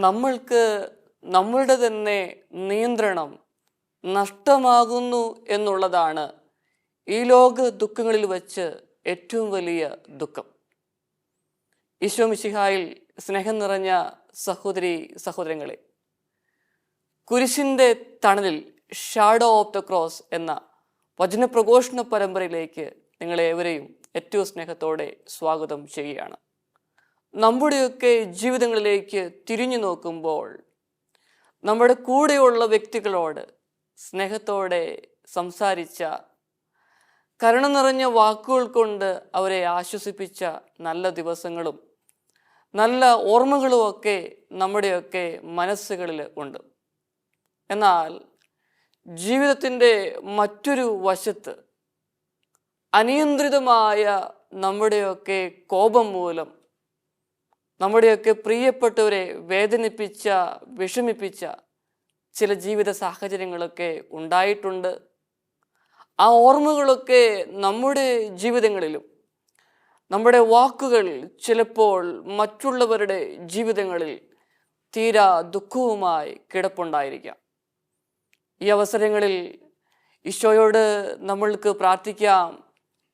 നമ്മൾക്ക് നമ്മളുടെ തന്നെ നിയന്ത്രണം നഷ്ടമാകുന്നു എന്നുള്ളതാണ് ഈ ലോക ദുഃഖങ്ങളിൽ വച്ച് ഏറ്റവും വലിയ ദുഃഖം. ഈശോ മിശിഹായിൽ സ്നേഹം നിറഞ്ഞ സഹോദരി സഹോദരങ്ങളെ, കുരിശിൻ്റെ തണലിൽ ഷാഡോ ഓഫ് ദ ക്രോസ് എന്ന വചനപ്രഘോഷണ പരമ്പരയിലേക്ക് നിങ്ങളേവരെയും ഏറ്റവും സ്നേഹത്തോടെ സ്വാഗതം ചെയ്യുകയാണ്. നമ്മുടെയൊക്കെ ജീവിതങ്ങളിലേക്ക് തിരിഞ്ഞു നോക്കുമ്പോൾ നമ്മുടെ കൂടെയുള്ള വ്യക്തികളോട് സ്നേഹത്തോടെ സംസാരിച്ച, കരുണ നിറഞ്ഞ വാക്കുകൾ കൊണ്ട് അവരെ ആശ്വസിപ്പിച്ച നല്ല ദിവസങ്ങളും നല്ല ഓർമ്മകളുമൊക്കെ നമ്മുടെയൊക്കെ മനസ്സുകളിൽ ഉണ്ട്. എന്നാൽ ജീവിതത്തിൻ്റെ മറ്റൊരു വശത്ത് അനിയന്ത്രിതമായ നമ്മുടെയൊക്കെ കോപം മൂലം നമ്മുടെയൊക്കെ പ്രിയപ്പെട്ടവരെ വേദനിപ്പിച്ച, വിഷമിപ്പിച്ച ചില ജീവിത സാഹചര്യങ്ങളൊക്കെ ഉണ്ടായിട്ടുണ്ട്. ആ ഓർമ്മകളൊക്കെ നമ്മുടെ ജീവിതങ്ങളിലും നമ്മുടെ വാക്കുകൾ ചിലപ്പോൾ മറ്റുള്ളവരുടെ ജീവിതങ്ങളിൽ തീരാ ദുഃഖവുമായി കിടപ്പുണ്ടായിരിക്കാം. ഈ അവസരങ്ങളിൽ ഈശോയോട് നമ്മൾക്ക് പ്രാർത്ഥിക്കാം,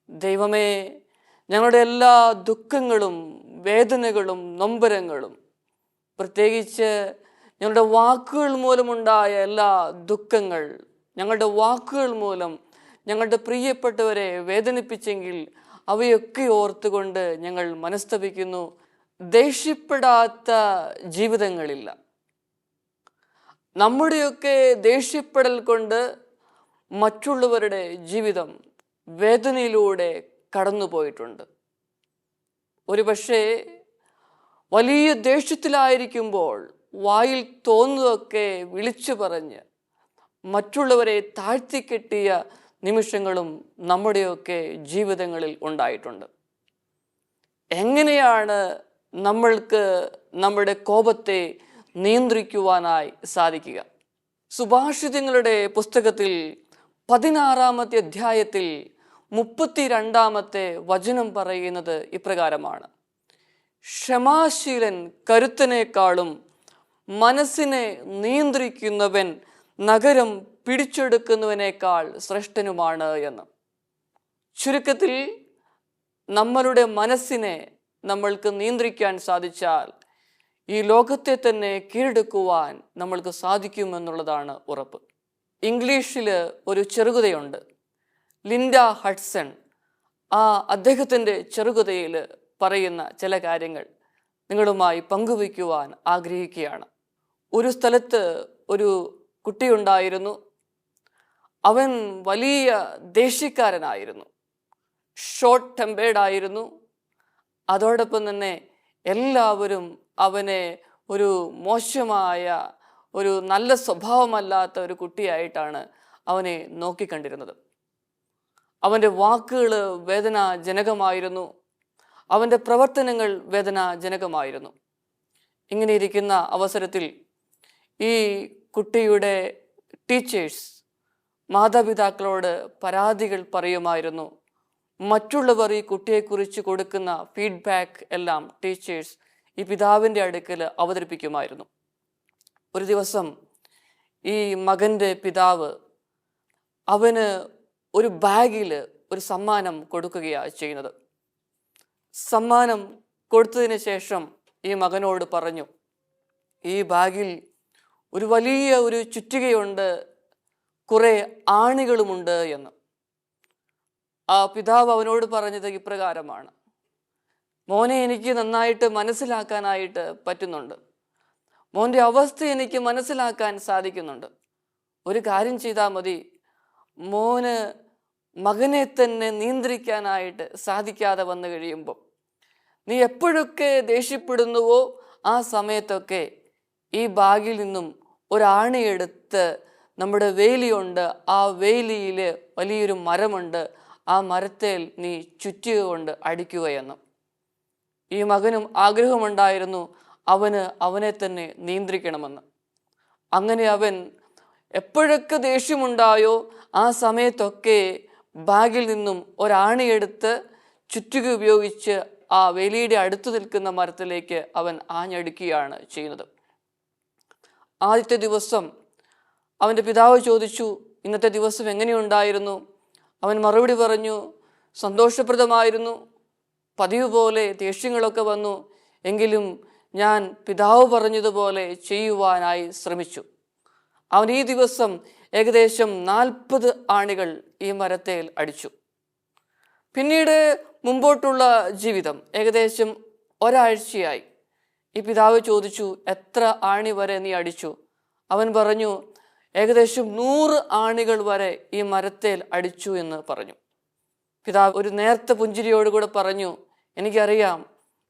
ദൈവമേ, ഞങ്ങളുടെ എല്ലാ ദുഃഖങ്ങളും വേദനകളും നൊമ്പരങ്ങളും, പ്രത്യേകിച്ച് ഞങ്ങളുടെ വാക്കുകൾ മൂലമുണ്ടായ എല്ലാ ദുഃഖങ്ങൾ, ഞങ്ങളുടെ വാക്കുകൾ മൂലം ഞങ്ങളുടെ പ്രിയപ്പെട്ടവരെ വേദനിപ്പിച്ചെങ്കിൽ അവയൊക്കെ ഓർത്തുകൊണ്ട് ഞങ്ങൾ മനസ്തപിക്കുന്നു. ദേഷ്യപ്പെടാത്ത ജീവിതങ്ങളില്ല. നമ്മുടെയൊക്കെ ദേഷ്യപ്പെടൽ കൊണ്ട് മറ്റുള്ളവരുടെ ജീവിതം വേദനയിലൂടെ കടന്നുപോയിട്ടുണ്ട്. ഒരുപക്ഷെ വലിയ ദേഷ്യത്തിലായിരിക്കുമ്പോൾ വായിൽ തോന്നുന്നതൊക്കെ വിളിച്ചു പറഞ്ഞ് മറ്റുള്ളവരെ താഴ്ത്തിക്കെട്ടിയ നിമിഷങ്ങളും നമ്മുടെയൊക്കെ ജീവിതങ്ങളിൽ ഉണ്ടായിട്ടുണ്ട്. എങ്ങനെയാണ് നമ്മൾക്ക് നമ്മുടെ കോപത്തെ നിയന്ത്രിക്കുവാനായി സാധിക്കുക? സുഭാഷിതങ്ങളുടെ പുസ്തകത്തിൽ 16-ാമത്തെ അധ്യായത്തിൽ 32-ാമത്തെ വചനം പറയുന്നത് ഇപ്രകാരമാണ്: ക്ഷമാശീലൻ കരുത്തനേക്കാളും മനസ്സിനെ നിയന്ത്രിക്കുന്നവൻ നഗരം പിടിച്ചെടുക്കുന്നവനേക്കാൾ ശ്രേഷ്ഠനുമാണ് എന്ന്. ചുരുക്കത്തിൽ, നമ്മളുടെ മനസ്സിനെ നമ്മൾക്ക് നിയന്ത്രിക്കാൻ സാധിച്ചാൽ ഈ ലോകത്തെ തന്നെ കീഴടക്കുവാൻ നമ്മൾക്ക് സാധിക്കുമെന്നുള്ളതാണ് ഉറപ്പ്. ഇംഗ്ലീഷിൽ ഒരു ചെറുകഥയുണ്ട്, ലിൻഡ ഹഡ്സൺ. അദ്ദേഹത്തിൻ്റെ ചെറുകഥയിൽ പറയുന്ന ചില കാര്യങ്ങൾ നിങ്ങളുമായി പങ്കുവയ്ക്കുവാൻ ആഗ്രഹിക്കുകയാണ്. ഒരു സ്ഥലത്ത് ഒരു കുട്ടിയുണ്ടായിരുന്നു. അവൻ വലിയ ദേഷ്യക്കാരനായിരുന്നു, ഷോർട്ട് ടെമ്പേർഡായിരുന്നു. അതോടൊപ്പം തന്നെ എല്ലാവരും അവനെ ഒരു മോശമായ, ഒരു നല്ല സ്വഭാവമല്ലാത്ത ഒരു കുട്ടിയായിട്ടാണ് അവനെ നോക്കിക്കണ്ടിരുന്നത്. അവൻ്റെ വാക്കുകൾ വേദനാജനകമായിരുന്നു, അവൻ്റെ പ്രവർത്തനങ്ങൾ വേദനാജനകമായിരുന്നു. ഇങ്ങനെ ഇരിക്കുന്ന അവസരത്തിൽ ഈ കുട്ടിയുടെ ടീച്ചേഴ്സ് മാതാപിതാക്കളോട് പരാതികൾ പറയുമായിരുന്നു. മറ്റുള്ളവർ ഈ കുട്ടിയെക്കുറിച്ച് കൊടുക്കുന്ന ഫീഡ്ബാക്ക് എല്ലാം ടീച്ചേഴ്സ് ഈ പിതാവിൻ്റെ അടുക്കൽ അവതരിപ്പിക്കുമായിരുന്നു. ഒരു ദിവസം ഈ മകൻ്റെ പിതാവ് അവന് ഒരു ബാഗിൽ ഒരു സമ്മാനം കൊടുക്കുകയാണ് ചെയ്യുന്നത്. സമ്മാനം കൊടുത്തതിന് ശേഷം ഈ മകനോട് പറഞ്ഞു, ഈ ബാഗിൽ ഒരു വലിയ ഒരു ചുറ്റികയുണ്ട്, കുറേ ആണികളുമുണ്ട് എന്ന്. ആ പിതാവ് അവനോട് പറഞ്ഞത് ഇപ്രകാരമാണ്: മോനെ, എനിക്ക് നന്നായിട്ട് മനസ്സിലാക്കാനായിട്ട് പറ്റുന്നുണ്ട്, മോൻ്റെ അവസ്ഥ എനിക്ക് മനസ്സിലാക്കാൻ സാധിക്കുന്നുണ്ട്. ഒരു കാര്യം ചെയ്താൽ മതി, മോന് മകനെ തന്നെ നിയന്ത്രിക്കാനായിട്ട് സാധിക്കാതെ വന്നു കഴിയുമ്പോൾ നീ എപ്പോഴൊക്കെ ദേഷ്യപ്പെടുന്നുവോ ആ സമയത്തൊക്കെ ഈ ബാഗിൽ നിന്നും ഒരാണിയെടുത്ത്, നമ്മുടെ വേലിയുണ്ട്, ആ വേലിയിൽ വലിയൊരു മരമുണ്ട്, ആ മരത്തിൽ നീ ചുറ്റിക കൊണ്ട് അടിക്കുകയെന്ന്. ഈ മകനും ആഗ്രഹമുണ്ടായിരുന്നു അവനെ തന്നെ നിയന്ത്രിക്കണമെന്ന്. അങ്ങനെ അവൻ എപ്പോഴൊക്കെ ദേഷ്യമുണ്ടായോ ആ സമയത്തൊക്കെ ബാഗിൽ നിന്നും ഒരാണിയെടുത്ത് ചുറ്റിക ഉപയോഗിച്ച് ആ വേലിയുടെ അടുത്ത് നിൽക്കുന്ന മരത്തിലേക്ക് അവൻ ആഞ്ഞടിക്കുകയാണ് ചെയ്യുന്നത്. ആദ്യത്തെ ദിവസം അവൻ്റെ പിതാവ് ചോദിച്ചു, ഇന്നത്തെ ദിവസം എങ്ങനെയുണ്ടായിരുന്നു? അവൻ മറുപടി പറഞ്ഞു, സന്തോഷപ്രദമായിരുന്നു. പതിവ് പോലെ ദേഷ്യങ്ങളൊക്കെ വന്നു, എങ്കിലും ഞാൻ പിതാവ് പറഞ്ഞതുപോലെ ചെയ്യുവാനായി ശ്രമിച്ചു. അവൻ ഈ ദിവസം ഏകദേശം 40 ആണികൾ ഈ മരത്തേൽ അടിച്ചു. പിന്നീട് മുമ്പോട്ടുള്ള ജീവിതം ഏകദേശം ഒരാഴ്ചയായി. ഈ പിതാവ് ചോദിച്ചു, എത്ര ആണി വരെ നീ അടിച്ചു? അവൻ പറഞ്ഞു, ഏകദേശം 100 ആണികൾ വരെ ഈ മരത്തേൽ അടിച്ചു എന്ന് പറഞ്ഞു. പിതാവ് ഒരു നേർത്ത പുഞ്ചിരിയോടുകൂടെ പറഞ്ഞു, എനിക്കറിയാം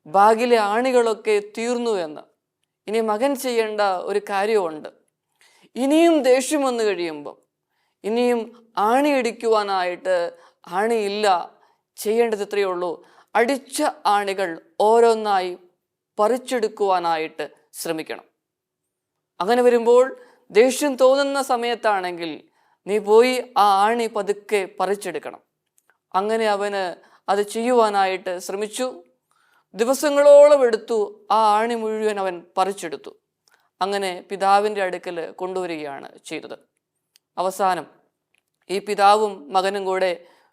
ബാഗിലെ ആണികളൊക്കെ തീർന്നു എന്ന്. ഇനി മകൻ ചെയ്യേണ്ട ഒരു കാര്യമുണ്ട്. ഇനിയും ദേഷ്യം വന്നു കഴിയുമ്പോൾ, ഇനിയും ആണിയടിക്കുവാനായിട്ട് ആണിയില്ല, ചെയ്യേണ്ടത് ഇത്രയേ ഉള്ളൂ, അടിച്ച ആണികൾ ഓരോന്നായി പറിച്ചെടുക്കുവാനായിട്ട് ശ്രമിക്കണം. അങ്ങനെ വരുമ്പോൾ ദേഷ്യം തോന്നുന്ന സമയത്താണെങ്കിൽ നീ പോയി ആ ആണി പതുക്കെ പറിച്ചെടുക്കണം. അങ്ങനെ അവന് അത് ചെയ്യുവാനായിട്ട് ശ്രമിച്ചു. ദിവസങ്ങളോളം എടുത്തു ആ ആണി മുഴുവൻ അവൻ പറിച്ചെടുത്തു. അങ്ങനെ പിതാവിൻ്റെ അടുക്കൽ കൊണ്ടുവരികയാണ് ചെയ്തത്. അവസാനം ഈ പിതാവും മകനും കൂടെ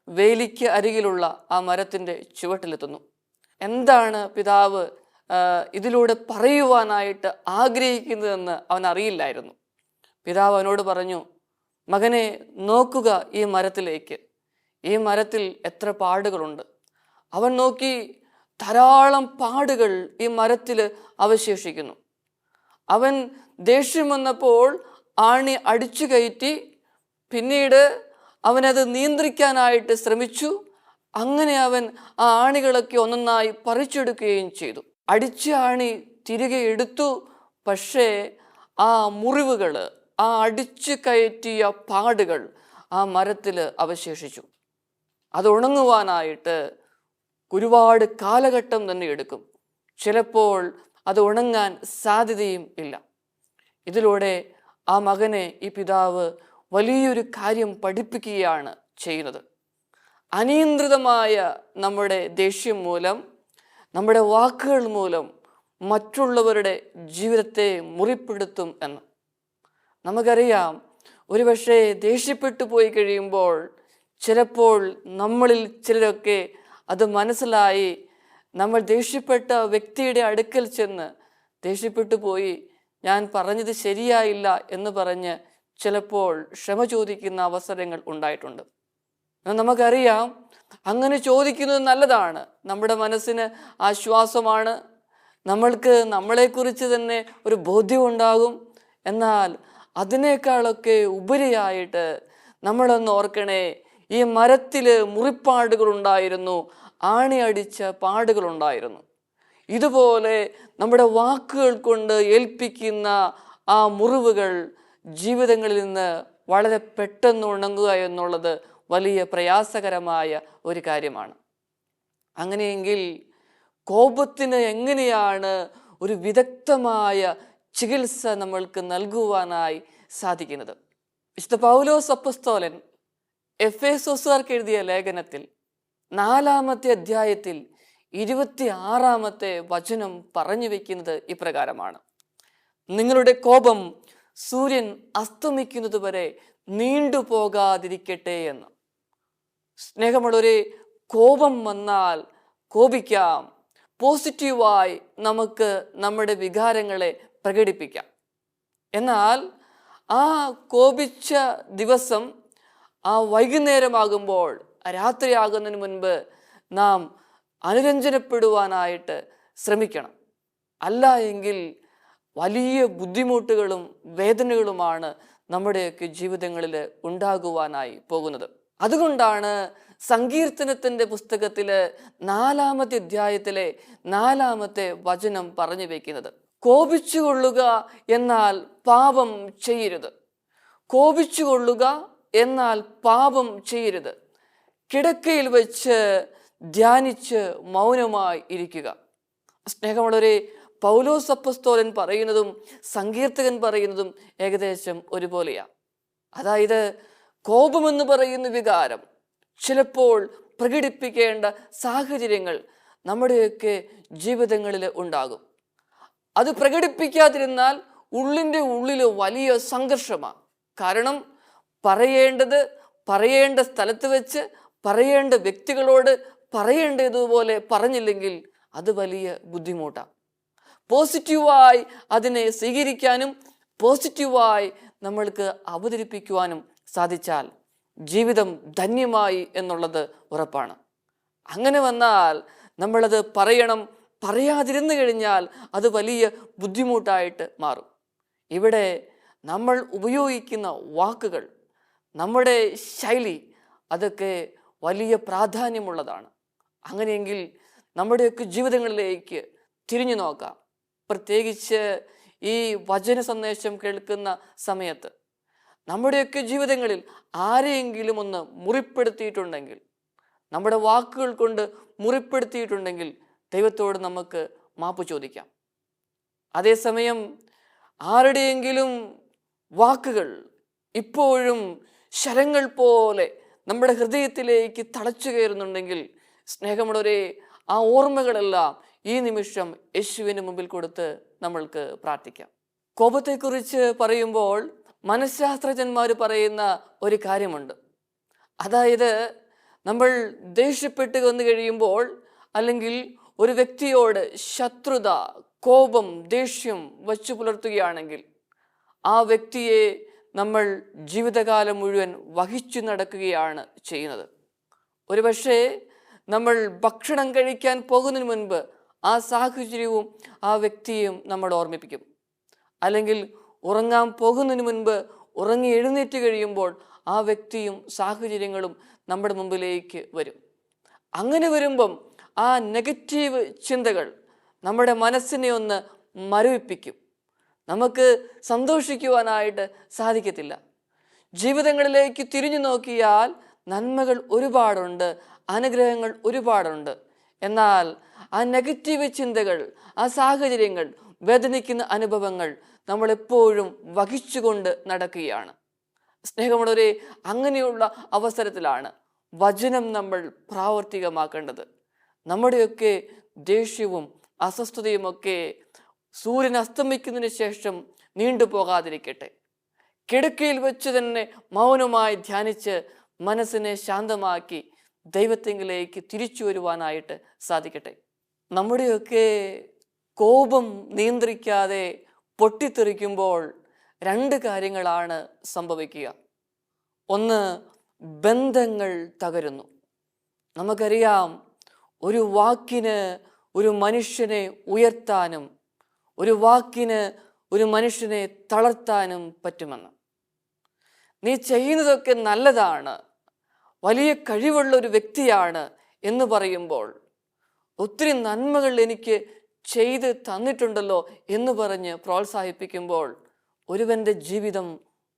വേലിക്ക് അരികിലുള്ള ആ മരത്തിൻ്റെ ചുവട്ടിലെത്തുന്നു. എന്താണ് പിതാവ് ഇതിലൂടെ പറയുവാനായിട്ട് ആഗ്രഹിക്കുന്നതെന്ന് അവൻ അറിയില്ലായിരുന്നു. പിതാവ് അവനോട് പറഞ്ഞു, മകനെ നോക്കുക ഈ മരത്തിലേക്ക്. ഈ മരത്തിൽ എത്ര പാടുകളുണ്ട്. അവൻ നോക്കി, ധാരാളം പാടുകൾ ഈ മരത്തിൽ അവശേഷിക്കുന്നു. അവൻ ദേഷ്യം വന്നപ്പോൾ ആണി അടിച്ചു കയറ്റി. പിന്നീട് അവനത് നിയന്ത്രിക്കാനായിട്ട് ശ്രമിച്ചു. അങ്ങനെ അവൻ ആ ആണികളൊക്കെ ഒന്നൊന്നായി പറിച്ചെടുക്കുകയും ചെയ്തു. അടിച്ച ആണി തിരികെ എടുത്തു. പക്ഷേ ആ മുറിവുകൾ, ആ അടിച്ചു കയറ്റിയ പാടുകൾ ആ മരത്തിൽ അവശേഷിച്ചു. അത് ഉണങ്ങുവാനായിട്ട് ഒരുപാട് കാലഘട്ടം തന്നെ എടുക്കും. ചിലപ്പോൾ അത് ഉണങ്ങാൻ സാധ്യതയും ഇല്ല. ഇതിലൂടെ ആ മകനെ ഈ പിതാവ് വലിയൊരു കാര്യം പഠിപ്പിക്കുകയാണ് ചെയ്യുന്നത്. അനിയന്ത്രിതമായ നമ്മുടെ ദേഷ്യം മൂലം, നമ്മുടെ വാക്കുകൾ മൂലം മറ്റുള്ളവരുടെ ജീവിതത്തെ മുറിപ്പെടുത്തും എന്ന്. നമുക്കറിയാം, ഒരുപക്ഷെ ദേഷ്യപ്പെട്ടു പോയി കഴിയുമ്പോൾ ചിലപ്പോൾ നമ്മളിൽ ചിലരൊക്കെ അത് മനസ്സിലായി നമ്മൾ ദേഷ്യപ്പെട്ട വ്യക്തിയുടെ അടുക്കൽ ചെന്ന്, ദേഷ്യപ്പെട്ടു പോയി, ഞാൻ പറഞ്ഞത് ശരിയായില്ല എന്ന് പറഞ്ഞ് ചിലപ്പോൾ ക്ഷമ ചോദിക്കുന്ന അവസരങ്ങൾ ഉണ്ടായിട്ടുണ്ട്. നമുക്കറിയാം, അങ്ങനെ ചോദിക്കുന്നത് നല്ലതാണ്. നമ്മുടെ മനസ്സിന് ആശ്വാസമാണ്. നമ്മൾക്ക് നമ്മളെക്കുറിച്ച് തന്നെ ഒരു ബോധ്യം ഉണ്ടാകും. എന്നാൽ അതിനേക്കാളൊക്കെ ഉപരിയായിട്ട് നമ്മളൊന്ന് ഓർക്കണേ, ഈ മരത്തിൽ മുറിപ്പാടുകളുണ്ടായിരുന്നു, ആണി അടിച്ച പാടുകളുണ്ടായിരുന്നു. ഇതുപോലെ നമ്മുടെ വാക്കുകൾ കൊണ്ട് ഏൽപ്പിക്കുന്ന ആ മുറിവുകൾ ജീവിതങ്ങളിൽ നിന്ന് വളരെ പെട്ടെന്ന് ഉണങ്ങുക എന്നുള്ളത് വലിയ പ്രയാസകരമായ ഒരു കാര്യമാണ്. അങ്ങനെയെങ്കിൽ കോപത്തിന് എങ്ങനെയാണ് ഒരു വിദഗ്ധമായ ചികിത്സ നമ്മൾക്ക് നൽകുവാനായി സാധിക്കുന്നത്? വിശുദ്ധ പൗലോസ് അപ്പോസ്തലൻ എഫേസോസുകാർക്ക് എഴുതിയ ലേഖനത്തിൽ 4-ാമത്തെ അധ്യായത്തിൽ 26-ാമത്തെ വചനം പറഞ്ഞു വെക്കുന്നത് ഇപ്രകാരമാണ്: നിങ്ങളുടെ കോപം സൂര്യൻ അസ്തമിക്കുന്നത് വരെ നീണ്ടുപോകാതിരിക്കട്ടെ എന്ന്. സ്നേഹമുള്ളവരെ, കോപം വന്നാൽ കോപിക്കാം. പോസിറ്റീവായി നമുക്ക് നമ്മുടെ വികാരങ്ങളെ പ്രകടിപ്പിക്കാം. എന്നാൽ ആ കോപിച്ച ദിവസം, ആ വൈകുന്നേരമാകുമ്പോൾ, രാത്രിയാകുന്നതിന് മുൻപ് നാം അനുരഞ്ജനപ്പെടുവാനായിട്ട് ശ്രമിക്കണം. അല്ല എങ്കിൽ വലിയ ബുദ്ധിമുട്ടുകളും വേദനകളുമാണ് നമ്മുടെയൊക്കെ ജീവിതങ്ങളിൽ ഉണ്ടാകുവാനായി പോകുന്നത്. അതുകൊണ്ടാണ് സങ്കീർത്തനത്തിൻ്റെ പുസ്തകത്തിൽ 4-ാമത്തെ അധ്യായത്തിലെ 4-ാമത്തെ വചനം പറഞ്ഞു വയ്ക്കുന്നത്: കോപിച്ചുകൊള്ളുക എന്നാൽ പാപം ചെയ്യരുത്. കോപിച്ചുകൊള്ളുക എന്നാൽ പാപം ചെയ്യരുത്. കിടക്കയിൽ വെച്ച് ധ്യാനിച്ച് മൗനമായി ഇരിക്കുക. സ്നേഹമുള്ളവരെ, പൗലോസ് അപ്പോസ്തലൻ പറയുന്നതും സങ്കീർത്തകൻ പറയുന്നതും ഏകദേശം ഒരുപോലെയാണ്. അതായത്, കോപമെന്ന് പറയുന്ന വികാരം ചിലപ്പോൾ പ്രകടിപ്പിക്കേണ്ട സാഹചര്യങ്ങൾ നമ്മുടെയൊക്കെ ജീവിതങ്ങളിൽ ഉണ്ടാകും. അത് പ്രകടിപ്പിക്കാതിരുന്നാൽ ഉള്ളിൻ്റെ ഉള്ളിൽ വലിയ സംഘർഷമാണ്. കാരണം പറയേണ്ട സ്ഥലത്ത് വെച്ച് പറയേണ്ട വ്യക്തികളോട് പറയേണ്ടതുപോലെ പറഞ്ഞില്ലെങ്കിൽ അത് വലിയ ബുദ്ധിമുട്ടാണ്. പോസിറ്റീവായി അതിനെ സ്വീകരിക്കാനും പോസിറ്റീവായി നമ്മൾക്ക് അവതരിപ്പിക്കുവാനും സാധിച്ചാൽ ജീവിതം ധന്യമായി എന്നുള്ളത് ഉറപ്പാണ്. അങ്ങനെ വന്നാൽ നമ്മളത് പറയണം. പറയാതിരുന്നു കഴിഞ്ഞാൽ അത് വലിയ ബുദ്ധിമുട്ടായിട്ട് മാറും. ഇവിടെ നമ്മൾ ഉപയോഗിക്കുന്ന വാക്കുകൾ, നമ്മുടെ ശൈലി, അതൊക്കെ വലിയ പ്രാധാന്യമുള്ളതാണ്. അങ്ങനെയെങ്കിൽ നമ്മുടെയൊക്കെ ജീവിതങ്ങളിലേക്ക് തിരിഞ്ഞു നോക്കാം. പ്രത്യേകിച്ച് ഈ വചന സന്ദേശം കേൾക്കുന്ന സമയത്ത് നമ്മുടെയൊക്കെ ജീവിതങ്ങളിൽ ആരെയെങ്കിലും ഒന്ന് മുറിപ്പെടുത്തിയിട്ടുണ്ടെങ്കിൽ, നമ്മുടെ വാക്കുകൾ കൊണ്ട് മുറിപ്പെടുത്തിയിട്ടുണ്ടെങ്കിൽ ദൈവത്തോട് നമുക്ക് മാപ്പ് ചോദിക്കാം. അതേസമയം ആരുടെയെങ്കിലും വാക്കുകൾ ഇപ്പോഴും ശരങ്ങൾ പോലെ നമ്മുടെ ഹൃദയത്തിലേക്ക് തളച്ചു കയറുന്നുണ്ടെങ്കിൽ സ്നേഹമുള്ളവരെ, ആ ഓർമ്മകളെല്ലാം ഈ നിമിഷം യേശുവിന് മുമ്പിൽ കൊടുത്ത് നമ്മൾക്ക് പ്രാർത്ഥിക്കാം. കോപത്തെക്കുറിച്ച് പറയുമ്പോൾ മനഃശാസ്ത്രജ്ഞന്മാർ പറയുന്ന ഒരു കാര്യമുണ്ട്. അതായത് നമ്മൾ ദേഷ്യപ്പെട്ട് വന്നു കഴിയുമ്പോൾ, അല്ലെങ്കിൽ ഒരു വ്യക്തിയോട് ശത്രുത, കോപം, ദേഷ്യം വച്ചു പുലർത്തുകയാണെങ്കിൽ ആ വ്യക്തിയെ നമ്മൾ ജീവിതകാലം മുഴുവൻ വഹിച്ചു നടക്കുകയാണ് ചെയ്യുന്നത്. ഒരുപക്ഷെ നമ്മൾ ഭക്ഷണം കഴിക്കാൻ പോകുന്നതിന് മുൻപ് ആ സാഹചര്യവും ആ വ്യക്തിയെയും നമ്മൾ ഓർമ്മിപ്പിക്കും. അല്ലെങ്കിൽ ഉറങ്ങാൻ പോകുന്നതിന് മുൻപ് ഉറങ്ങി എഴുന്നേറ്റ് കഴിയുമ്പോൾ ആ വ്യക്തിയും സാഹചര്യങ്ങളും നമ്മുടെ മുമ്പിലേക്ക് വരും. അങ്ങനെ വരുമ്പം ആ നെഗറ്റീവ് ചിന്തകൾ നമ്മുടെ മനസ്സിനെ ഒന്ന് മരവിപ്പിക്കും. നമുക്ക് സന്തോഷിക്കുവാനായിട്ട് സാധിക്കത്തില്ല. ജീവിതങ്ങളിലേക്ക് തിരിഞ്ഞു നോക്കിയാൽ നന്മകൾ ഒരുപാടുണ്ട്, അനുഗ്രഹങ്ങൾ ഒരുപാടുണ്ട്. എന്നാൽ ആ നെഗറ്റീവ് ചിന്തകൾ, ആ സാഹചര്യങ്ങൾ, വേദനിക്കുന്ന അനുഭവങ്ങൾ നമ്മളെപ്പോഴും വഹിച്ചുകൊണ്ട് നടക്കുകയാണ്. സ്നേഹമുള്ളവരെ, അങ്ങനെയുള്ള അവസരത്തിലാണ് വചനം നമ്മൾ പ്രാവർത്തികമാക്കേണ്ടത്. നമ്മുടെയൊക്കെ ദേഷ്യവും അസ്വസ്ഥതയുമൊക്കെ സൂര്യൻ അസ്തമിക്കുന്നതിന് ശേഷം നീണ്ടുപോകാതിരിക്കട്ടെ. കിടക്കയിൽ വെച്ച് തന്നെ മൗനമായി ധ്യാനിച്ച് മനസ്സിനെ ശാന്തമാക്കി ദൈവത്തിങ്കിലേക്ക് തിരിച്ചു വരുവാനായിട്ട് സാധിക്കട്ടെ. നമ്മുടെയൊക്കെ കോപം നിയന്ത്രിക്കാതെ പൊട്ടിത്തെറിക്കുമ്പോൾ രണ്ട് കാര്യങ്ങളാണ് സംഭവിക്കുക. ഒന്ന്, ബന്ധങ്ങൾ തകരുന്നു. നമുക്കറിയാം, ഒരു വാക്കിന് ഒരു മനുഷ്യനെ ഉയർത്താനും ഒരു വാക്കിന് ഒരു മനുഷ്യനെ തളർത്താനും പറ്റുമെന്ന്. നീ ചെയ്യുന്നതൊക്കെ നല്ലതാണ്, വലിയ കഴിവുള്ള ഒരു വ്യക്തിയാണ് എന്ന് പറയുമ്പോൾ, ഒത്തിരി നന്മകൾ എനിക്ക് ചെയ്ത് തന്നിട്ടുണ്ടല്ലോ എന്ന് പറഞ്ഞ് പ്രോത്സാഹിപ്പിക്കുമ്പോൾ ഒരുവൻ്റെ ജീവിതം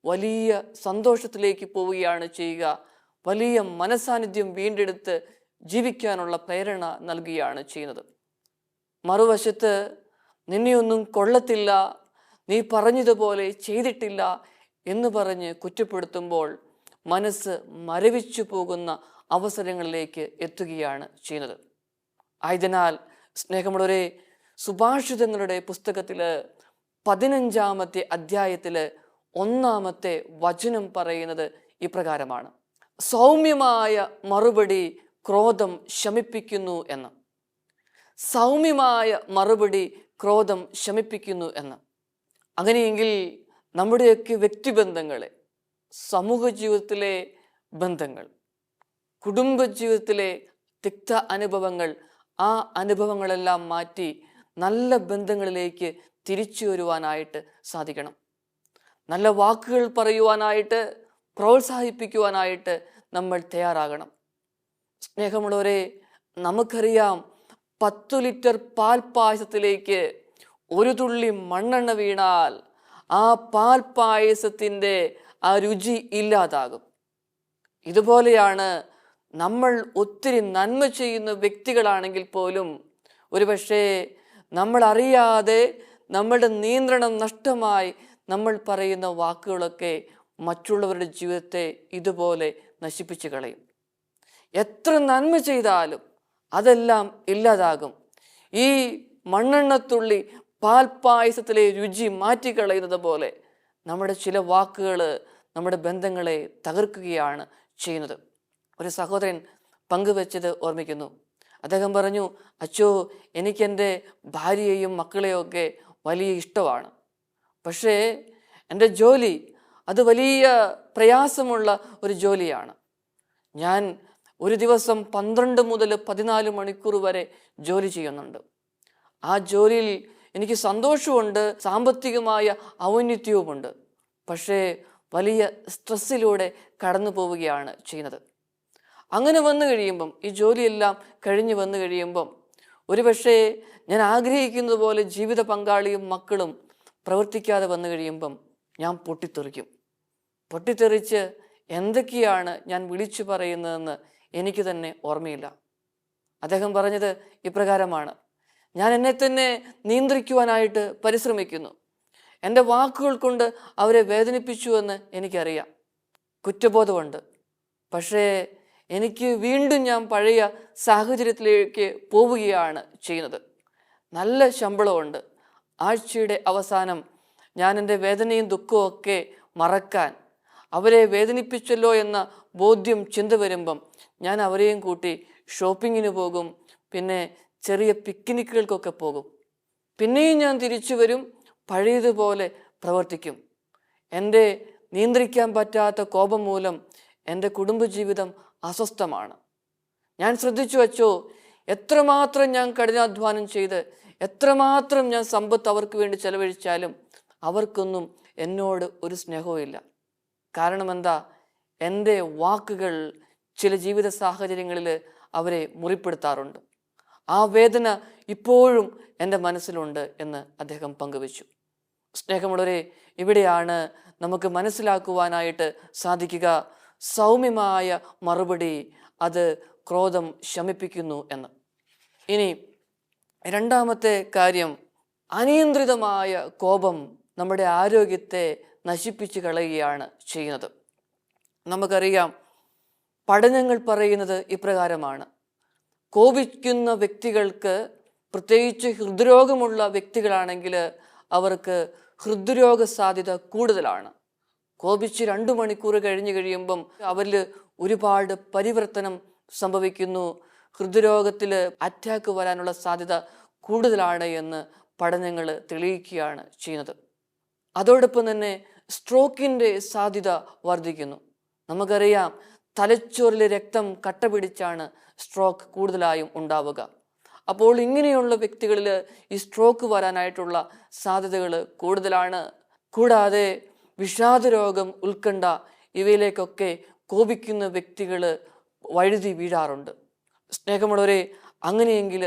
വലിയ സന്തോഷത്തിലേക്ക് പോവുകയാണ് ചെയ്യുക. വലിയ മനസാന്നിധ്യം വീണ്ടെടുത്ത് ജീവിക്കാനുള്ള പ്രേരണ നൽകുകയാണ് ചെയ്യുന്നത്. മറുവശത്ത് നിന്നെയൊന്നും കൊള്ളത്തില്ല, നീ പറഞ്ഞതുപോലെ ചെയ്തിട്ടില്ല എന്ന് പറഞ്ഞ് കുറ്റപ്പെടുത്തുമ്പോൾ മനസ്സ് മരവിച്ചു പോകുന്ന അവസരങ്ങളിലേക്ക് എത്തുകയാണ് ചെയ്യുന്നത്. ആയതിനാൽ സ്നേഹമുള്ളവരെ, സുഭാഷിതങ്ങളുടെ പുസ്തകത്തിൽ 15-ാമത്തെ അധ്യായത്തിൽ 1-ാമത്തെ വചനം പറയുന്നത് ഇപ്രകാരമാണ്: സൗമ്യമായ മറുപടി ക്രോധം ശമിപ്പിക്കുന്നു എന്ന്. സൗമ്യമായ മറുപടി ക്രോധം ശമിപ്പിക്കുന്നു എന്ന്. അങ്ങനെയെങ്കിൽ നമ്മുടെയൊക്കെ വ്യക്തിബന്ധങ്ങളെ, സമൂഹ ജീവിതത്തിലെ ബന്ധങ്ങൾ, കുടുംബജീവിതത്തിലെ തിക്ത അനുഭവങ്ങൾ, ആ അനുഭവങ്ങളെല്ലാം മാറ്റി നല്ല ബന്ധങ്ങളിലേക്ക് തിരിച്ചു വരുവാനായിട്ട് സാധിക്കണം. നല്ല വാക്കുകൾ പറയുവാനായിട്ട്, പ്രോത്സാഹിപ്പിക്കുവാനായിട്ട് നമ്മൾ തയ്യാറാകണം. സ്നേഹമുള്ളവരെ, നമുക്കറിയാം, 10 ലിറ്റർ പാൽപ്പായസത്തിലേക്ക് ഒരു തുള്ളി മണ്ണെണ്ണ വീണാൽ ആ പാൽപ്പായസത്തിൻ്റെ ആ രുചി ഇല്ലാതാകും. ഇതുപോലെയാണ് നമ്മൾ ഒത്തിരി നന്മ ചെയ്യുന്ന വ്യക്തികളാണെങ്കിൽ പോലും ഒരുപക്ഷെ നമ്മൾ അറിയാതെ നമ്മളുടെ നിയന്ത്രണം നഷ്ടമായി നമ്മൾ പറയുന്ന വാക്കുകളൊക്കെ മറ്റുള്ളവരുടെ ജീവിതത്തെ ഇതുപോലെ നശിപ്പിച്ചു കളയും. എത്ര നന്മ ചെയ്താലും അതെല്ലാം ഇല്ലാതാകും. ഈ മണ്ണെണ്ണത്തുള്ളി പാൽപ്പായസത്തിലെ രുചി മാറ്റിക്കളയുന്നത് പോലെ നമ്മുടെ ചില വാക്കുകൾ നമ്മുടെ ബന്ധങ്ങളെ തകർക്കുകയാണ് ചെയ്യുന്നത്. ഒരു സഹോദരൻ പങ്കുവെച്ചത് ഓർമ്മിക്കുന്നു. അദ്ദേഹം പറഞ്ഞു, അച്ചോ, എനിക്കെൻ്റെ ഭാര്യയെയും മക്കളെയും ഒക്കെ വലിയ ഇഷ്ടമാണ്. പക്ഷേ എൻ്റെ ജോലി അത് വലിയ പ്രയാസമുള്ള ഒരു ജോലിയാണ്. ഞാൻ ഒരു ദിവസം 12 മുതൽ 14 മണിക്കൂർ വരെ ജോലി ചെയ്യുന്നുണ്ട്. ആ ജോലിയിൽ എനിക്ക് സന്തോഷമുണ്ട്, സാമ്പത്തികമായ ഔന്നത്യവുമുണ്ട്. പക്ഷേ വലിയ സ്ട്രെസ്സിലൂടെ കടന്നു പോവുകയാണ് ചെയ്യുന്നത്. അങ്ങനെ വന്നു കഴിയുമ്പം, ഈ ജോലിയെല്ലാം കഴിഞ്ഞ് വന്നു കഴിയുമ്പം ഒരുപക്ഷെ ഞാൻ ആഗ്രഹിക്കുന്നത് പോലെ ജീവിത പങ്കാളിയും മക്കളും പ്രവർത്തിക്കാതെ വന്നു കഴിയുമ്പം ഞാൻ പൊട്ടിത്തെറിക്കും. പൊട്ടിത്തെറിച്ച് എന്തൊക്കെയാണ് ഞാൻ വിളിച്ചു പറയുന്നതെന്ന് എനിക്ക് തന്നെ ഓർമ്മയില്ല. അദ്ദേഹം പറഞ്ഞത് ഇപ്രകാരമാണ്: ഞാൻ എന്നെ തന്നെ നിയന്ത്രിക്കുവാനായിട്ട് പരിശ്രമിക്കുന്നു. എൻ്റെ വാക്കുകൾ കൊണ്ട് അവരെ വേദനിപ്പിച്ചുവെന്ന് എനിക്കറിയാം, കുറ്റബോധമുണ്ട്. പക്ഷേ എനിക്ക് വീണ്ടും ഞാൻ പഴയ സാഹചര്യത്തിലേക്ക് പോവുകയാണ് ചെയ്യുന്നത്. നല്ല ശമ്പളമുണ്ട്. ആഴ്ചയുടെ അവസാനം ഞാൻ എൻ്റെ വേദനയും ദുഃഖവും ഒക്കെ മറക്കാൻ, അവരെ വേദനിപ്പിച്ചല്ലോ എന്ന ബോധ്യം ചിന്ത വരുമ്പം ഞാൻ അവരെയും കൂട്ടി ഷോപ്പിങ്ങിന് പോകും, പിന്നെ ചെറിയ പിക്നിക്കുകൾക്കൊക്കെ പോകും. പിന്നെയും ഞാൻ തിരിച്ചു വരും, പഴയതുപോലെ പ്രവർത്തിക്കും. എൻ്റെ നിയന്ത്രിക്കാൻ പറ്റാത്ത കോപം മൂലം എൻ്റെ കുടുംബജീവിതം അസ്വസ്ഥമാണ്. ഞാൻ ശ്രദ്ധിച്ചു വച്ചോ, എത്രമാത്രം ഞാൻ കഠിനാധ്വാനം ചെയ്ത് എത്രമാത്രം ഞാൻ സമ്പത്ത് അവർക്ക് വേണ്ടി ചെലവഴിച്ചാലും അവർക്കൊന്നും എന്നോട് ഒരു സ്നേഹവും ഇല്ല. കാരണം എന്താ? എൻ്റെ വാക്കുകൾ ചില ജീവിത സാഹചര്യങ്ങളിൽ അവരെ മുറിപ്പെടുത്താറുണ്ട്. ആ വേദന ഇപ്പോഴും എൻ്റെ മനസ്സിലുണ്ട് എന്ന് അദ്ദേഹം പങ്കുവച്ചു. സ്നേഹമുള്ളവരെ, ഇവിടെയാണ് നമുക്ക് മനസ്സിലാക്കുവാനായിട്ട് സാധിക്കുക സൗമ്യമായ മറുപടി അത് ക്രോധം ശമിപ്പിക്കുന്നു എന്ന്. ഇനി രണ്ടാമത്തെ കാര്യം, അനിയന്ത്രിതമായ കോപം നമ്മുടെ ആരോഗ്യത്തെ നശിപ്പിച്ചു കളയുകയാണ് ചെയ്യുന്നത്. നമുക്കറിയാം, പഠനങ്ങൾ പറയുന്നത് ഇപ്രകാരമാണ്: കോപിക്കുന്ന വ്യക്തികൾക്ക്, പ്രത്യേകിച്ച് ഹൃദ്രോഗമുള്ള വ്യക്തികളാണെങ്കിൽ അവർക്ക് ഹൃദ്രോഗ സാധ്യത കൂടുതലാണ്. കോപിച്ച് 2 മണിക്കൂർ കഴിഞ്ഞ് കഴിയുമ്പം അവരിൽ ഒരുപാട് പരിവർത്തനം സംഭവിക്കുന്നു. ഹൃദ്രോഗത്തിൽ അറ്റാക്ക് വരാനുള്ള സാധ്യത കൂടുതലാണ് എന്ന് പഠനങ്ങൾ തെളിയിക്കുകയാണ് ചെയ്യുന്നത്. അതോടൊപ്പം തന്നെ സ്ട്രോക്കിൻ്റെ സാധ്യത വർദ്ധിക്കുന്നു. നമുക്കറിയാം, തലച്ചോറിലെ രക്തം കട്ട പിടിച്ചാണ് സ്ട്രോക്ക് കൂടുതലായും ഉണ്ടാവുക. അപ്പോൾ ഇങ്ങനെയുള്ള വ്യക്തികളിൽ ഈ സ്ട്രോക്ക് വരാനായിട്ടുള്ള സാധ്യതകൾ കൂടുതലാണ്. കൂടാതെ വിഷാദരോഗം, ഉത്കണ്ഠ ഇവയിലേക്കൊക്കെ കോപിക്കുന്ന വ്യക്തികൾ വഴുതി വീഴാറുണ്ട്. സ്നേഹമുള്ളവരെ, അങ്ങനെയെങ്കിൽ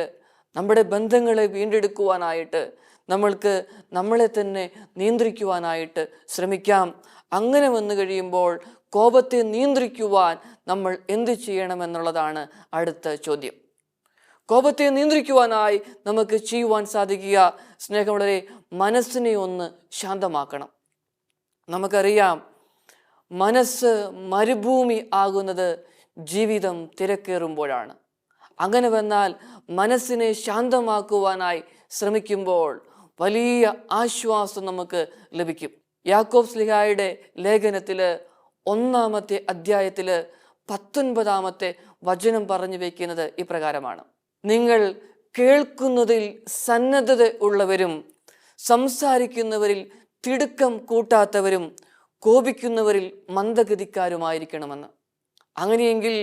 നമ്മുടെ ബന്ധങ്ങളെ വീണ്ടെടുക്കുവാനായിട്ട് നമ്മൾക്ക് നമ്മളെ തന്നെ നിയന്ത്രിക്കുവാനായിട്ട് ശ്രമിക്കാം. അങ്ങനെ വന്നു കഴിയുമ്പോൾ കോപത്തെ നിയന്ത്രിക്കുവാൻ നമ്മൾ എന്ത് ചെയ്യണമെന്നുള്ളതാണ് അടുത്ത ചോദ്യം. കോപത്തെ നിയന്ത്രിക്കുവാനായി നമുക്ക് ചെയ്യുവാൻ സാധിക്കുക, സ്നേഹമുള്ളവരെ, മനസ്സിനെ ഒന്ന് ശാന്തമാക്കണം. നമുക്കറിയാം, മനസ്സ് മരുഭൂമി ആകുന്നത് ജീവിതം തിരക്കേറുമ്പോഴാണ്. അങ്ങനെ വന്നാൽ മനസ്സിനെ ശാന്തമാക്കുവാനായി ശ്രമിക്കുമ്പോൾ വലിയ ആശ്വാസം നമുക്ക് ലഭിക്കും. യാക്കോബ് ശ്ലീഹായുടെ ലേഖനത്തിൽ 1-ാമത്തെ അധ്യായത്തിൽ 19-ാമത്തെ വചനം പറഞ്ഞു വയ്ക്കുന്നത് ഇപ്രകാരമാണ്: നിങ്ങൾ കേൾക്കുന്നതിൽ സന്നദ്ധത ഉള്ളവരും സംസാരിക്കുന്നവരിൽ തിടുക്കം കൂട്ടാത്തവരും കോപിക്കുന്നവരിൽ മന്ദഗതിക്കാരുമായിരിക്കണമെന്ന്. അങ്ങനെയെങ്കിൽ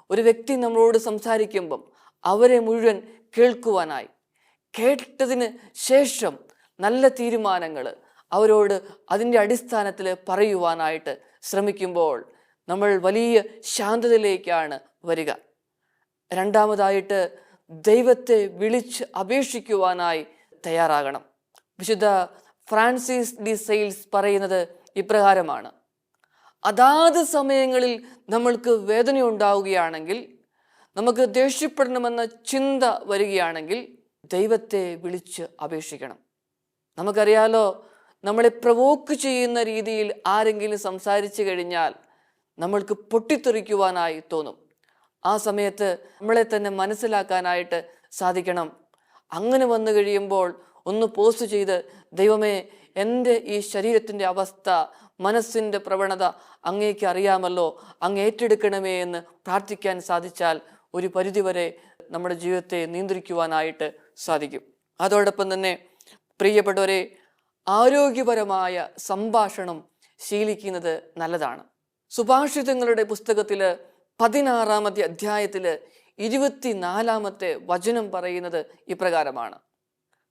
ഒരു വ്യക്തി നമ്മളോട് സംസാരിക്കുമ്പം അവരെ മുഴുവൻ കേൾക്കുവാനായി, കേട്ടതിന് ശേഷം നല്ല തീരുമാനങ്ങൾ അവരോട് അതിൻ്റെ അടിസ്ഥാനത്തിൽ പറയുവാനായിട്ട് ശ്രമിക്കുമ്പോൾ നമ്മൾ വലിയ ശാന്തതയിലേക്കാണ് വരിക. രണ്ടാമതായിട്ട്, ദൈവത്തെ വിളിച്ച് അപേക്ഷിക്കുവാനായി തയ്യാറാകണം. വിശുദ്ധ ഫ്രാൻസിസ് ഡി സെയിൽസ് പറയുന്നത് ഇപ്രകാരമാണ്: അതാത് സമയങ്ങളിൽ നമ്മൾക്ക് വേദന ഉണ്ടാവുകയാണെങ്കിൽ, നമുക്ക് ദേഷ്യപ്പെടണമെന്ന ചിന്ത വരികയാണെങ്കിൽ ദൈവത്തെ വിളിച്ച് അപേക്ഷിക്കണം. നമുക്കറിയാലോ, നമ്മളെ പ്രവോക്ക് ചെയ്യുന്ന രീതിയിൽ ആരെങ്കിലും സംസാരിച്ചു കഴിഞ്ഞാൽ നമ്മൾക്ക് പൊട്ടിത്തെറിക്കുവാനായി തോന്നും. ആ സമയത്ത് നമ്മളെ തന്നെ മനസ്സിലാക്കാനായിട്ട് സാധിക്കണം. അങ്ങനെ വന്നു കഴിയുമ്പോൾ ഒന്ന് പോസ്റ്റ് ചെയ്ത് ദൈവമേ എൻ്റെ ഈ ശരീരത്തിൻ്റെ അവസ്ഥ, മനസ്സിൻ്റെ പ്രവണത അങ്ങേക്ക് അറിയാമല്ലോ, അങ്ങ് ഏറ്റെടുക്കണമേ എന്ന് പ്രാർത്ഥിക്കാൻ സാധിച്ചാൽ ഒരു പരിധിവരെ നമ്മുടെ ജീവിതത്തെ നിയന്ത്രിക്കുവാനായിട്ട് സാധിക്കും. അതോടൊപ്പം തന്നെ പ്രിയപ്പെട്ടവരെ, ആരോഗ്യപരമായ സംഭാഷണം ശീലിക്കുന്നത് നല്ലതാണ്. സുഭാഷിതങ്ങളുടെ പുസ്തകത്തിൽ 16-ാമത്തെ അധ്യായത്തിൽ 24-ാമത്തെ വചനം പറയുന്നത് ഇപ്രകാരമാണ്: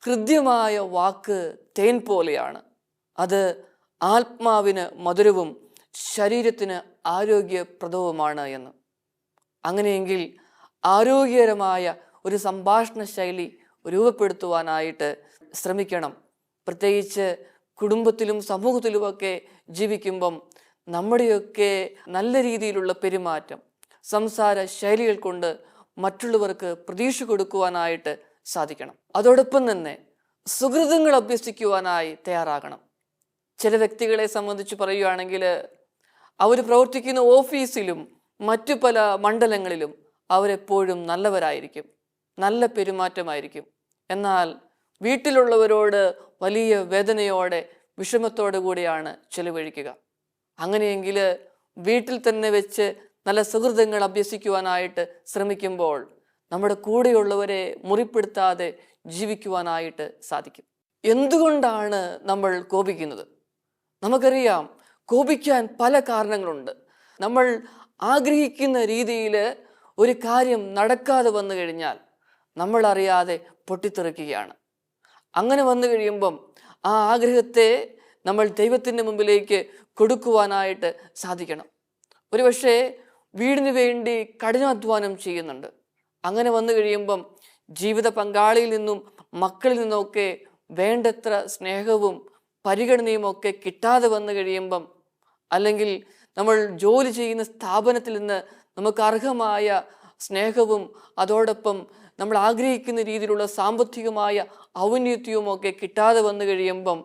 ഹൃദ്യമായ വാക്ക് തേൻ പോലെയാണ്, അത് ആത്മാവിന് മധുരവും ശരീരത്തിന് ആരോഗ്യപ്രദവുമാണ് എന്ന്. അങ്ങനെയെങ്കിൽ ആരോഗ്യകരമായ ഒരു സംഭാഷണ ശൈലി രൂപപ്പെടുത്തുവാനായിട്ട് ശ്രമിക്കണം. പ്രത്യേകിച്ച് കുടുംബത്തിലും സമൂഹത്തിലുമൊക്കെ ജീവിക്കുമ്പം നമ്മുടെയൊക്കെ നല്ല രീതിയിലുള്ള പെരുമാറ്റം, സംസാര ശൈലികൾ കൊണ്ട് മറ്റുള്ളവർക്ക് പ്രതീക്ഷ കൊടുക്കുവാനായിട്ട് സാധിക്കണം. അതോടൊപ്പം തന്നെ സുഹൃതങ്ങൾ അഭ്യസിക്കുവാനായി തയ്യാറാകണം. ചില വ്യക്തികളെ സംബന്ധിച്ച് പറയുകയാണെങ്കിൽ അവർ പ്രവർത്തിക്കുന്ന ഓഫീസിലും മറ്റു പല മണ്ഡലങ്ങളിലും അവരെപ്പോഴും നല്ലവരായിരിക്കും, നല്ല പെരുമാറ്റമായിരിക്കും. എന്നാൽ വീട്ടിലുള്ളവരോട് വലിയ വേദനയോടെ, വിഷമത്തോടു കൂടിയാണ് ചെലവഴിക്കുക. അങ്ങനെയെങ്കിൽ വീട്ടിൽ തന്നെ വെച്ച് നല്ല സുഹൃതങ്ങൾ അഭ്യസിക്കുവാനായിട്ട് ശ്രമിക്കുമ്പോൾ നമ്മുടെ കൂടെയുള്ളവരെ മുറിപ്പെടുത്താതെ ജീവിക്കുവാനായിട്ട് സാധിക്കും. എന്തുകൊണ്ടാണ് നമ്മൾ കോപിക്കുന്നത്? നമുക്കറിയാം, കോപിക്കാൻ പല കാരണങ്ങളുണ്ട്. നമ്മൾ ആഗ്രഹിക്കുന്ന രീതിയിൽ ഒരു കാര്യം നടക്കാതെ വന്നു കഴിഞ്ഞാൽ നമ്മൾ അറിയാതെ പൊട്ടിത്തെറിക്കുകയാണ്. അങ്ങനെ വന്നു കഴിയുമ്പം ആ ആഗ്രഹത്തെ നമ്മൾ ദൈവത്തിൻ്റെ മുമ്പിലേക്ക് കൊടുക്കുവാനായിട്ട് സാധിക്കണം. ഒരുപക്ഷെ വീടിന് വേണ്ടി കഠിനാധ്വാനം ചെയ്യുന്നുണ്ട്. അങ്ങനെ വന്നു കഴിയുമ്പം ജീവിത പങ്കാളിയിൽ നിന്നും മക്കളിൽ നിന്നൊക്കെ വേണ്ടത്ര സ്നേഹവും പരിഗണനയും ഒക്കെ കിട്ടാതെ വന്നു കഴിയുമ്പം, അല്ലെങ്കിൽ നമ്മൾ ജോലി ചെയ്യുന്ന സ്ഥാപനത്തിൽ നിന്ന് നമുക്ക് അർഹമായ സ്നേഹവും അതോടൊപ്പം നമ്മൾ ആഗ്രഹിക്കുന്ന രീതിയിലുള്ള സാമ്പത്തികമായ ഔന്നത്യവും ഒക്കെ കിട്ടാതെ വന്നു കഴിയുമ്പം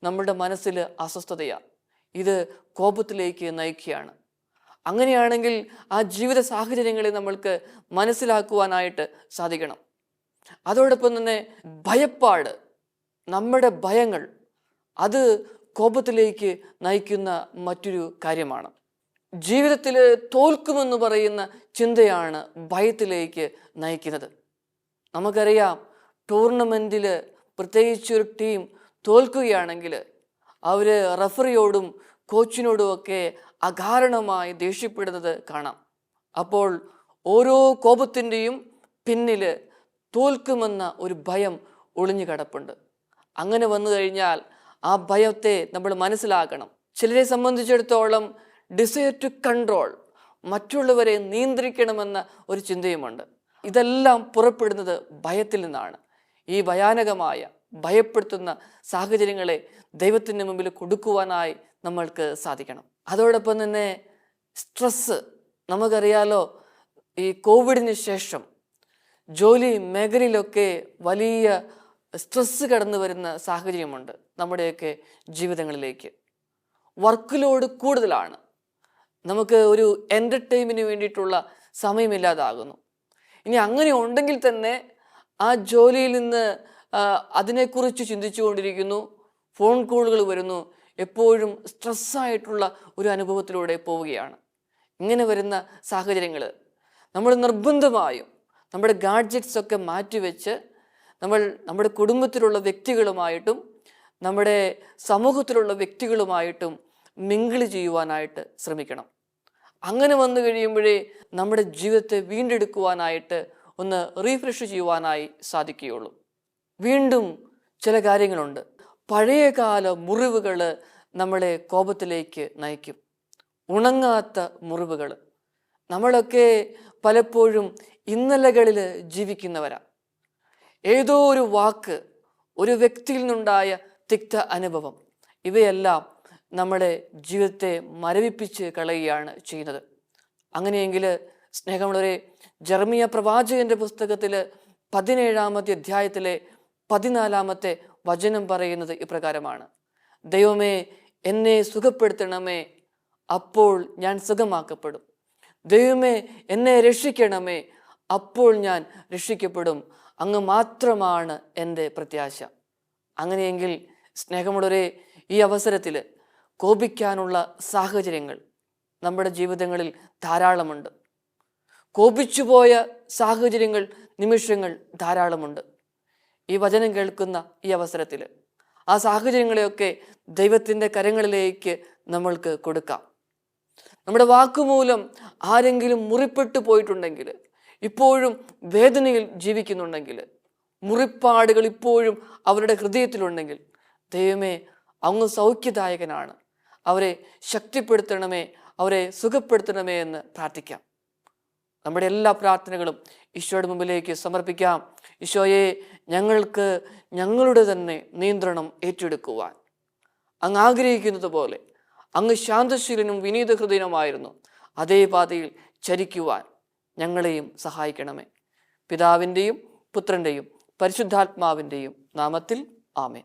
നമ്മുടെ മനസ്സിൽ അസ്വസ്ഥതയാണ്. ഇത് കോപത്തിലേക്ക് നയിക്കുകയാണ്. അങ്ങനെയാണെങ്കിൽ ആ ജീവിത സാഹചര്യങ്ങളെ നമ്മൾക്ക് മനസ്സിലാക്കുവാനായിട്ട് സാധിക്കണം. അതോടൊപ്പം തന്നെ ഭയപ്പാട്, നമ്മുടെ ഭയങ്ങൾ, അത് കോപത്തിലേക്ക് നയിക്കുന്ന മറ്റൊരു കാര്യമാണ്. ജീവിതത്തിൽ തോൽക്കുമെന്ന് പറയുന്ന ചിന്തയാണ് ഭയത്തിലേക്ക് നയിക്കുന്നത്. നമുക്കറിയാം, ടൂർണമെൻറ്റിൽ പ്രത്യേകിച്ചൊരു ടീം തോൽക്കുകയാണെങ്കിൽ അവർ റഫറിയോടും കോച്ചിനോടുമൊക്കെ അകാരണമായി ദേഷ്യപ്പെടുന്നത് കാണാം. അപ്പോൾ ഓരോ കോപത്തിൻ്റെയും പിന്നിൽ തോൽക്കുമെന്ന ഒരു ഭയം ഒളിഞ്ഞു കിടപ്പുണ്ട്. അങ്ങനെ വന്നു കഴിഞ്ഞാൽ ആ ഭയത്തെ നമ്മൾ മനസ്സിലാക്കണം. ചിലരെ സംബന്ധിച്ചിടത്തോളം ഡിസയർ ടു കൺട്രോൾ, മറ്റുള്ളവരെ നിയന്ത്രിക്കണമെന്ന ഒരു ചിന്തയുമുണ്ട്. ഇതെല്ലാം പുറപ്പെടുന്നത് ഭയത്തിൽ നിന്നാണ്. ഈ ഭയാനകമായ ഭയപ്പെടുത്തുന്ന സാഹചര്യങ്ങളെ ദൈവത്തിൻ്റെ മുമ്പിൽ കൊടുക്കുവാനായി നമ്മൾക്ക് സാധിക്കണം. അതോടൊപ്പം തന്നെ സ്ട്രെസ്സ്, നമുക്കറിയാലോ, ഈ കോവിഡിന് ശേഷം ജോലി മേഖലയിലൊക്കെ വലിയ സ്ട്രെസ്സ് കടന്നു വരുന്ന സാഹചര്യമുണ്ട് നമ്മുടെയൊക്കെ ജീവിതങ്ങളിലേക്ക്. വർക്ക് ലോഡ് കൂടുതലാണ്. നമുക്ക് ഒരു എൻ്റർടൈൻമെൻറ്റിന് വേണ്ടിയിട്ടുള്ള സമയമില്ലാതാകുന്നു. ഇനി അങ്ങനെ ഉണ്ടെങ്കിൽ തന്നെ ആ ജോലിയിൽ നിന്ന് അതിനെക്കുറിച്ച് ചിന്തിച്ചു കൊണ്ടിരിക്കുന്നു, ഫോൺ കോളുകൾ വരുന്നു, എപ്പോഴും സ്ട്രെസ്സായിട്ടുള്ള ഒരു അനുഭവത്തിലൂടെ പോവുകയാണ്. ഇങ്ങനെ വരുന്ന സാഹചര്യങ്ങൾ നമ്മൾ നിർബന്ധമായും നമ്മുടെ ഗാഡ്ജറ്റ്സ് ഒക്കെ മാറ്റിവെച്ച് നമ്മൾ നമ്മുടെ കുടുംബത്തിലുള്ള വ്യക്തികളുമായിട്ടും നമ്മുടെ സമൂഹത്തിലുള്ള വ്യക്തികളുമായിട്ടും മിങ്കിൾ ചെയ്യുവാനായിട്ട് ശ്രമിക്കണം. അങ്ങനെ വന്നു കഴിയുമ്പോഴേ നമ്മുടെ ജീവിതത്തെ വീണ്ടെടുക്കുവാനായിട്ട് ഒന്ന് റീഫ്രഷ് ചെയ്യുവാനായി സാധിക്കുകയുള്ളൂ. വീണ്ടും ചില കാര്യങ്ങളുണ്ട്. പഴയകാല മുറിവുകൾ നമ്മളെ കോപത്തിലേക്ക് നയിക്കും. ഉണങ്ങാത്ത മുറിവുകൾ. നമ്മളൊക്കെ പലപ്പോഴും ഇന്നലകളിൽ ജീവിക്കുന്നവരാണ്. ഏതോ ഒരു വാക്ക്, ഒരു വ്യക്തിയിൽ നിന്നുണ്ടായ തിക്ത അനുഭവം, ഇവയെല്ലാം നമ്മുടെ ജീവിതത്തെ മരവിപ്പിച്ച് കളയുകയാണ് ചെയ്യുന്നത്. അങ്ങനെയെങ്കിൽ സ്നേഹമുള്ളവരെ, ജെറമിയ പ്രവാചകന്റെ പുസ്തകത്തിൽ 17-ാമത്തെ അധ്യായത്തിലെ 14-ാമത്തെ വചനം പറയുന്നത് ഇപ്രകാരമാണ്: ദൈവമേ, എന്നെ സുഖപ്പെടുത്തണമേ, അപ്പോൾ ഞാൻ സുഖമാക്കപ്പെടും. ദൈവമേ, എന്നെ രക്ഷിക്കണമേ, അപ്പോൾ ഞാൻ രക്ഷിക്കപ്പെടും. അങ്ങ് മാത്രമാണ് എൻ്റെ പ്രത്യാശ. അങ്ങനെയെങ്കിൽ സ്നേഹമുള്ളവരെ, ഈ അവസരത്തിൽ കോപിക്കാനുള്ള സാഹചര്യങ്ങൾ നമ്മുടെ ജീവിതങ്ങളിൽ ധാരാളമുണ്ട്. കോപിച്ചുപോയ സാഹചര്യങ്ങൾ, നിമിഷങ്ങൾ ധാരാളമുണ്ട്. ഈ വചനം കേൾക്കുന്ന ഈ അവസരത്തിൽ ആ സാഹചര്യങ്ങളെയൊക്കെ ദൈവത്തിൻ്റെ കരങ്ങളിലേക്ക് നമ്മൾക്ക് കൊടുക്കാം. നമ്മുടെ വാക്കുമൂലം ആരെങ്കിലും മുറിപ്പെട്ടു പോയിട്ടുണ്ടെങ്കിൽ, ഇപ്പോഴും വേദനയിൽ ജീവിക്കുന്നുണ്ടെങ്കിൽ, മുറിപ്പാടുകൾ ഇപ്പോഴും അവരുടെ ഹൃദയത്തിലുണ്ടെങ്കിൽ, ദൈവമേ അങ്ങ് സൗഖ്യദായകനാണ്, അവരെ ശക്തിപ്പെടുത്തണമേ, അവരെ സുഖപ്പെടുത്തണമേ എന്ന് പ്രാർത്ഥിക്കാം. നമ്മുടെ എല്ലാ പ്രാർത്ഥനകളും ഈശോയുടെ മുമ്പിലേക്ക് സമർപ്പിക്കാം. ഈശോയെ, ഞങ്ങൾക്ക് ഞങ്ങളുടെ തന്നെ നിയന്ത്രണം ഏറ്റെടുക്കുവാൻ അങ്ങ് ആഗ്രഹിക്കുന്നത് പോലെ, അങ്ങ് ശാന്തശീലനും വിനീത ഹൃദയനുമായിരുന്നു, അതേ പാതയിൽ ചരിക്കുവാൻ ഞങ്ങളെയും സഹായിക്കണമേ. പിതാവിൻ്റെയും പുത്രൻ്റെയും പരിശുദ്ധാത്മാവിൻ്റെയും നാമത്തിൽ ആമേൻ.